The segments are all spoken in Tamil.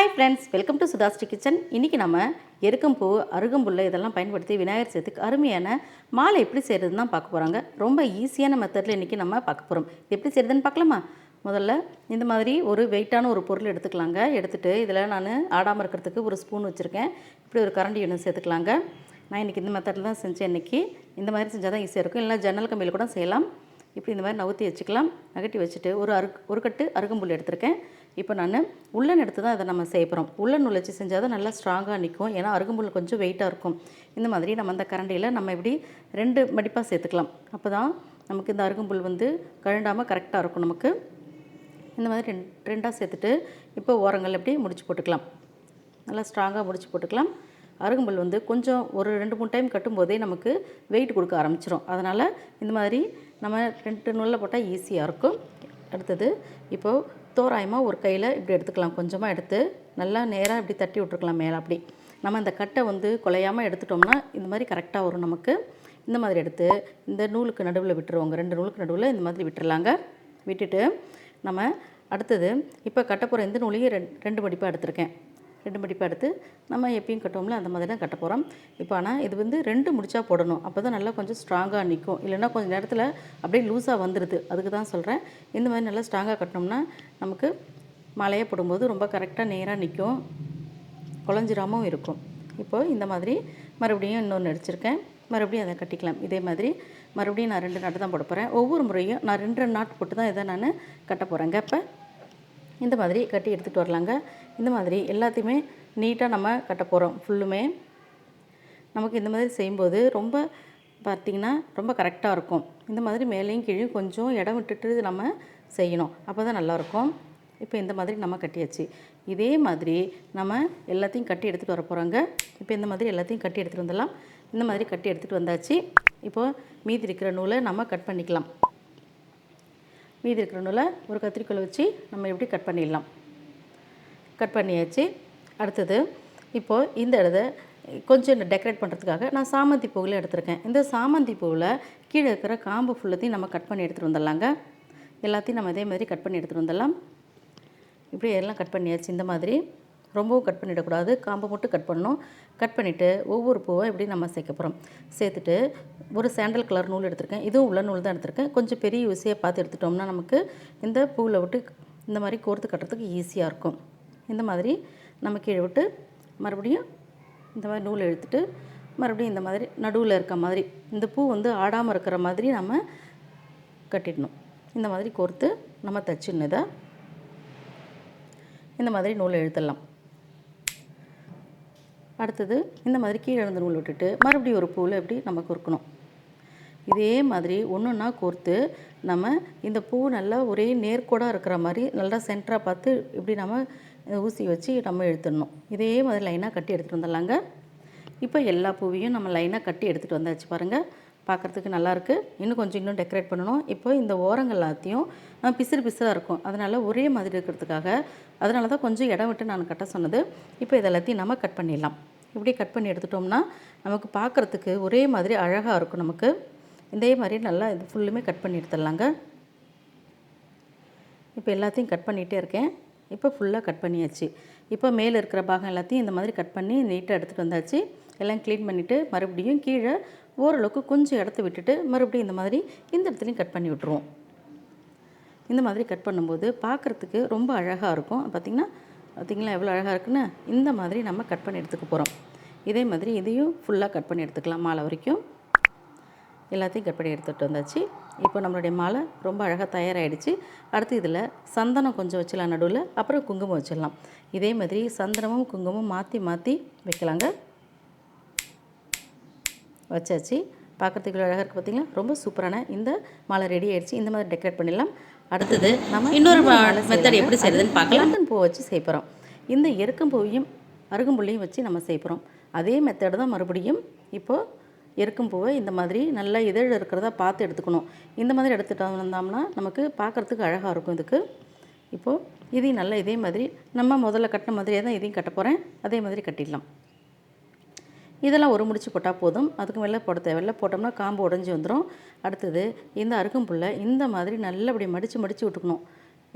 Hi friends, welcome to SudhaSri kitchen. இன்றைக்கி நம்ம எருக்கம்பூ, அருகம்புல் இதெல்லாம் பயன்படுத்தி விநாயகர் சதுர்த்திக்கு அருமையான மாலை எப்படி செய்கிறதுன்னு தான் பார்க்க போகிறாங்க. ரொம்ப ஈஸியான மெத்தடில் இன்றைக்கி நம்ம பார்க்க போகிறோம். எப்படி செய்கிறதுன்னு பார்க்கலாமா? முதல்ல இந்த மாதிரி ஒரு வெயிட்டான ஒரு பொருள் எடுத்துக்கலாங்க. எடுத்துகிட்டு இதில் நான் ஆடாமல் இருக்கிறதுக்கு ஒரு ஸ்பூன் வச்சுருக்கேன். இப்படி ஒரு கரண்டி ஒன்று சேர்த்துக்கலாங்க. நான் இன்றைக்கி இந்த மெத்தடில் தான் செஞ்சேன். இன்றைக்கி இந்த மாதிரி செஞ்சால் தான் ஈஸியாக இருக்கும். இல்லை ஜன்னல் கம்பியில் கூட செய்யலாம். இப்படி இந்த மாதிரி நவுத்தி வச்சுக்கலாம். நகட்டி வச்சுட்டு ஒரு கட்டு அருகம்புல் எடுத்திருக்கேன். இப்போ நான் உள்ளன் எடுத்து தான் இதை நம்ம செய்ய போகிறோம். உள்ளன் வச்சு செஞ்சால் தான் நல்லா ஸ்ட்ராங்காக நிற்கும். ஏன்னா அருகம்புல் கொஞ்சம் வெயிட்டாக இருக்கும். இந்த மாதிரி நம்ம அந்த கரண்டியில் நம்ம இப்படி 2 மடிப்பாக சேர்த்துக்கலாம். அப்போ தான் நமக்கு இந்த அருகம்புல் கழண்டாமல் கரெக்டாக இருக்கும். நமக்கு இந்த மாதிரி ரெண்டாக சேர்த்துட்டு இப்போ ஓரங்கள் எப்படி முடிச்சு போட்டுக்கலாம். நல்லா ஸ்ட்ராங்காக முடிச்சு போட்டுக்கலாம். அருகம்புல் கொஞ்சம் ஒரு 2-3 டைம் கட்டும்போதே நமக்கு வெயிட் கொடுக்க ஆரம்பிச்சிடும். அதனால் இந்த மாதிரி நம்ம 2 நூலில் போட்டால் ஈஸியாக இருக்கும். அடுத்தது இப்போது தோராயமாக ஒரு கையில் இப்படி எடுத்துக்கலாம். கொஞ்சமாக எடுத்து நல்லா நேராக இப்படி தட்டி விட்ருக்கலாம் மேலே. அப்படி நம்ம இந்த கட்டை குலையாமல் எடுத்துட்டோம்னா இந்த மாதிரி கரெக்டாக வரும் நமக்கு. இந்த மாதிரி எடுத்து இந்த நூலுக்கு நடுவில் விட்டுருவோங்க. 2 நூலுக்கு நடுவில் இந்த மாதிரி விட்டுறலாங்க. விட்டுட்டு நம்ம அடுத்தது இப்போ கட்ட போகிற இந்த நூலையும் 2 மடிப்பாக எடுத்திருக்கேன். 2 மடிப்பாக எடுத்து நம்ம எப்பயும் கட்டுவோம்ல அந்த மாதிரி தான் கட்ட போகிறோம். இப்போ ஆனால் இது 2 முடிச்சா போடணும். அப்போ தான் நல்லா கொஞ்சம் ஸ்ட்ராங்காக நிற்கும். இல்லைன்னா கொஞ்சம் நேரத்தில் அப்படியே லூஸாக வந்துடுது. அதுக்கு தான் சொல்கிறேன். இந்த மாதிரி நல்லா ஸ்ட்ராங்காக கட்டினோம்னா நமக்கு மலையை போடும்போது ரொம்ப கரெக்டாக நேராக நிற்கும், குழஞ்சிராமல் இருக்கும். இப்போது இந்த மாதிரி மறுபடியும் இன்னொன்று அடிச்சிருக்கேன். மறுபடியும் அதை கட்டிக்கலாம். இதே மாதிரி மறுபடியும் நான் 2 நாட்டு தான் போட போகிறேன். ஒவ்வொரு முறையும் நான் 2 நாட்டு போட்டு தான் இதை நான் கட்ட போகிறேங்க. இப்போ இந்த மாதிரி கட்டி எடுத்துகிட்டு வரலாங்க. இந்த மாதிரி எல்லாத்தையுமே நீட்டாக நம்ம கட்ட போகிறோம். ஃபுல்லுமே நமக்கு இந்த மாதிரி செய்யும்போது ரொம்ப பார்த்திங்கன்னா ரொம்ப கரெக்டாக இருக்கும். இந்த மாதிரி மேலேயும் கீழே கொஞ்சம் இடம் விட்டுட்டு நம்ம செய்யணும். அப்போ தான் நல்லாயிருக்கும். இப்போ இந்த மாதிரி நம்ம கட்டியாச்சு. இதே மாதிரி நம்ம எல்லாத்தையும் கட்டி எடுத்துகிட்டு வர போகிறோங்க. இப்போ இந்த மாதிரி எல்லாத்தையும் கட்டி எடுத்துகிட்டு வந்துடலாம். இந்த மாதிரி கட்டி எடுத்துகிட்டு வந்தாச்சு. இப்போது மீதி இருக்கிற நூலை நம்ம கட் பண்ணிக்கலாம். மீதி இருக்கிற நூலை ஒரு கத்திரிக்கோல் வச்சு நம்ம எப்படி கட் பண்ணிடலாம். கட் பண்ணியாச்சு. அடுத்தது இப்போது இந்த இடத்த கொஞ்சம் டெக்கரேட் பண்ணுறதுக்காக நான் சாமந்தி பூவில் எடுத்திருக்கேன். இந்த சாமந்தி பூவில் கீழே இருக்கிற காம்பு ஃபுல்லத்தையும் நம்ம கட் பண்ணி எடுத்துகிட்டு வந்துடலாங்க. எல்லாத்தையும் நம்ம இதே மாதிரி கட் பண்ணி எடுத்துகிட்டு வந்துடலாம். இப்படி எல்லாம் கட் பண்ணியாச்சு. இந்த மாதிரி ரொம்பவும் கட் பண்ணிடக்கூடாது. காம்பை மட்டும் கட் பண்ணணும். கட் பண்ணிவிட்டு ஒவ்வொரு பூவை இப்படி நம்ம சேர்க்க போகிறோம். சேர்த்துட்டு ஒரு சாண்டல் கலர் நூல் எடுத்திருக்கேன். இதுவும் உள்ள நூல் தான் எடுத்திருக்கேன். கொஞ்சம் பெரிய ஊசியாக பார்த்து எடுத்துட்டோம்னா நமக்கு இந்த பூவில் விட்டு இந்த மாதிரி கோர்த்து கட்டுறதுக்கு ஈஸியாக இருக்கும். இந்த மாதிரி நம்ம கீழே விட்டு மறுபடியும் இந்த மாதிரி நூல் எடுத்துட்டு மறுபடியும் இந்த மாதிரி நடுவில் இருக்க மாதிரி இந்த பூ ஆடாமல் இருக்கிற மாதிரி நம்ம கட்டிடணும். இந்த மாதிரி கோர்த்து நம்ம தச்சிடணும். இந்த மாதிரி நூலை இழுத்துடலாம். அடுத்தது இந்த மாதிரி கீழே இருந்து நூல் விட்டுட்டு மறுபடியும் ஒரு பூவில் எப்படி நம்ம கோர்க்கணும். இதே மாதிரி ஒன்றுன்னா கோர்த்து நம்ம இந்த பூ நல்லா ஒரே நேர்கோடாக இருக்கிற மாதிரி நல்லா சென்டராக பார்த்து இப்படி நம்ம ஊசி வச்சு நம்ம இழுத்துடணும். இதே மாதிரி லைனாக கட்டி எடுத்துகிட்டு வந்துடலாங்க. இப்போ எல்லா பூவையும் நம்ம லைனாக கட்டி எடுத்துகிட்டு வந்தாச்சு. பாருங்கள், பார்க்குறதுக்கு நல்லாயிருக்கு. இன்னும் டெக்கரேட் பண்ணணும். இப்போ இந்த ஓரங்கள் எல்லாத்தையும் பிசுறாக இருக்கும். அதனால் ஒரே மாதிரி இருக்கிறதுக்காக அதனால தான் கொஞ்சம் இடம் விட்டு நான் கட்ட சொன்னது. இப்போ இதெல்லாத்தையும் நம்ம கட் பண்ணிடலாம். இப்படி கட் பண்ணி எடுத்துட்டோம்னா நமக்கு பார்க்குறதுக்கு ஒரே மாதிரி அழகாக இருக்கும். நமக்கு இதே மாதிரி நல்லா இது ஃபுல்லுமே கட் பண்ணி எடுத்துடலாங்க. இப்போ எல்லாத்தையும் கட் பண்ணிகிட்டே இருக்கேன். இப்போ ஃபுல்லாக கட் பண்ணியாச்சு. இப்போ மேலே இருக்கிற பாகம் எல்லாத்தையும் இந்த மாதிரி கட் பண்ணி நீட்டாக எடுத்துகிட்டு வந்தாச்சு. எல்லாம் க்ளீன் பண்ணிவிட்டு மறுபடியும் கீழே ஓரளவுக்கு கொஞ்சம் இடத்த விட்டுட்டு மறுபடியும் இந்த மாதிரி இந்த இடத்துலையும் கட் பண்ணி விட்ருவோம். இந்த மாதிரி கட் பண்ணும்போது பார்க்குறதுக்கு ரொம்ப அழகாக இருக்கும். பார்த்திங்களா எவ்வளோ அழகாக இருக்குன்னு. இந்த மாதிரி நம்ம கட் பண்ணி எடுத்துக்க போகிறோம். இதே மாதிரி இதையும் ஃபுல்லாக கட் பண்ணி எடுத்துக்கலாம். மாலை வரைக்கும் எல்லாத்தையும் கட் பண்ணி எடுத்துகிட்டு வந்தாச்சு. இப்போ நம்மளுடைய மாலை ரொம்ப அழகாக தயாராகிடுச்சு. அடுத்து இதில் சந்தனம் கொஞ்சம் வச்சிடலாம் நடுவில். அப்புறம் குங்குமம் வச்சிடலாம். இதே மாதிரி சந்தனமும் குங்குமம் மாற்றி வைக்கலாங்க. வச்சாச்சு. பார்க்குறதுக்கு அழகாக இருக்குது. பார்த்திங்களா, ரொம்ப சூப்பரான இந்த மாலை ரெடி ஆகிடுச்சு. இந்த மாதிரி டெக்கரேட் பண்ணிடலாம். அடுத்தது நம்ம இன்னொரு மெத்தட் எப்படி செய்கிறதுன்னு பார்க்கலாம். பூ வச்சு செய்ய போகிறோம். இந்த எருக்கம்பூவையும் அருகம்புல்லையும் வச்சு நம்ம செய்ய போகிறோம். அதே மெத்தட் தான் மறுபடியும். இப்போது எருக்கம்பூவை இந்த மாதிரி நல்லா இதழ் இருக்கிறதா பார்த்து எடுத்துக்கணும். இந்த மாதிரி எடுத்துகிட்டு வந்தோம்னா நமக்கு பார்க்குறதுக்கு அழகாக இருக்கும். இதுக்கு இப்போது இதையும் நல்லா இதே மாதிரி நம்ம முதல்ல கட்டின மாதிரியே தான் இதையும் கட்ட போகிறேன். அதே மாதிரி கட்டிடலாம். இதெல்லாம் ஒரு முடிச்சு போட்டால் போதும். அதுக்கு மேலே போட தேவையில்லை. போட்டோம்னா காம்பு உடஞ்சி வந்துடும். அடுத்தது இந்த அருகம்புல்லை இந்த மாதிரி நல்லபடி மடித்து விட்டுக்கணும்.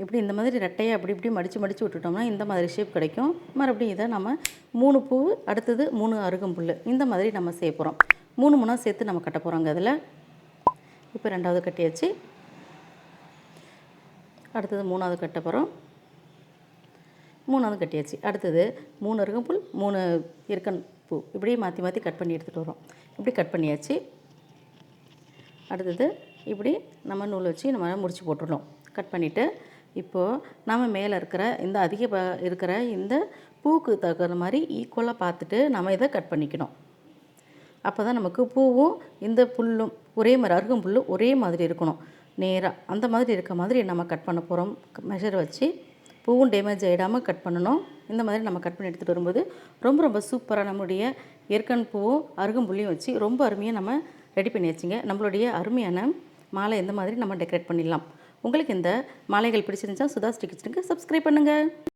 இப்படி இந்த மாதிரி ரெட்டையை அப்படி இப்படி மடித்து விட்டுட்டோம்னா இந்த மாதிரி ஷேப் கிடைக்கும். மறுபடியும் இதை நம்ம 3 பூ, அடுத்தது 3 அருகம்புல், இந்த மாதிரி நம்ம செய்ய போகிறோம். 3 3 சேர்த்து நம்ம கட்ட போகிறோங்க அதில். இப்போ 2வது கட்டியாச்சு. அடுத்தது 3வது கட்ட போகிறோம். 3வது கட்டியாச்சு. அடுத்தது 3 அருகம்புல், 3 எருக்கன் பூ, இப்படியே மாற்றி மாற்றி கட் பண்ணி எடுத்துகிட்டு வரோம். இப்படி கட் பண்ணியாச்சு. அடுத்தது இப்படி நம்ம நூல் வச்சு நம்ம முடிச்சு போட்டுடணும். கட் பண்ணிவிட்டு இப்போது நம்ம மேலே இருக்கிற இந்த இருக்கிற இந்த பூவுக்கு தகுந்த மாதிரி ஈக்குவலாக பார்த்துட்டு நம்ம இதை கட் பண்ணிக்கணும். அப்போ தான் நமக்கு பூவும் இந்த புல்லும் ஒரே மாதிரி, அருகம்புல்லும் ஒரே மாதிரி இருக்கணும். நேராக அந்த மாதிரி இருக்க மாதிரி நம்ம கட் பண்ண போகிறோம். மெஷர் வச்சு பூவும் டேமேஜ் ஆகிடாமல் கட் பண்ணணும். இந்த மாதிரி நம்ம கட் பண்ணி எடுத்துகிட்டு வரும்போது ரொம்ப ரொம்ப சூப்பராக நம்மளுடைய எருக்கன் பூவும் அருகம்புல்லையும் வச்சு ரொம்ப அருமையாக நம்ம ரெடி பண்ணி வச்சுங்க. நம்மளுடைய அருமையான மாலை இந்த மாதிரி நம்ம டெக்கரேட் பண்ணிடலாம். உங்களுக்கு இந்த மாலைகள் பிடிச்சிருந்துச்சா சுதாஸ்ரீ கிச்சனுக்கு சப்ஸ்கிரைப் பண்ணுங்கள்.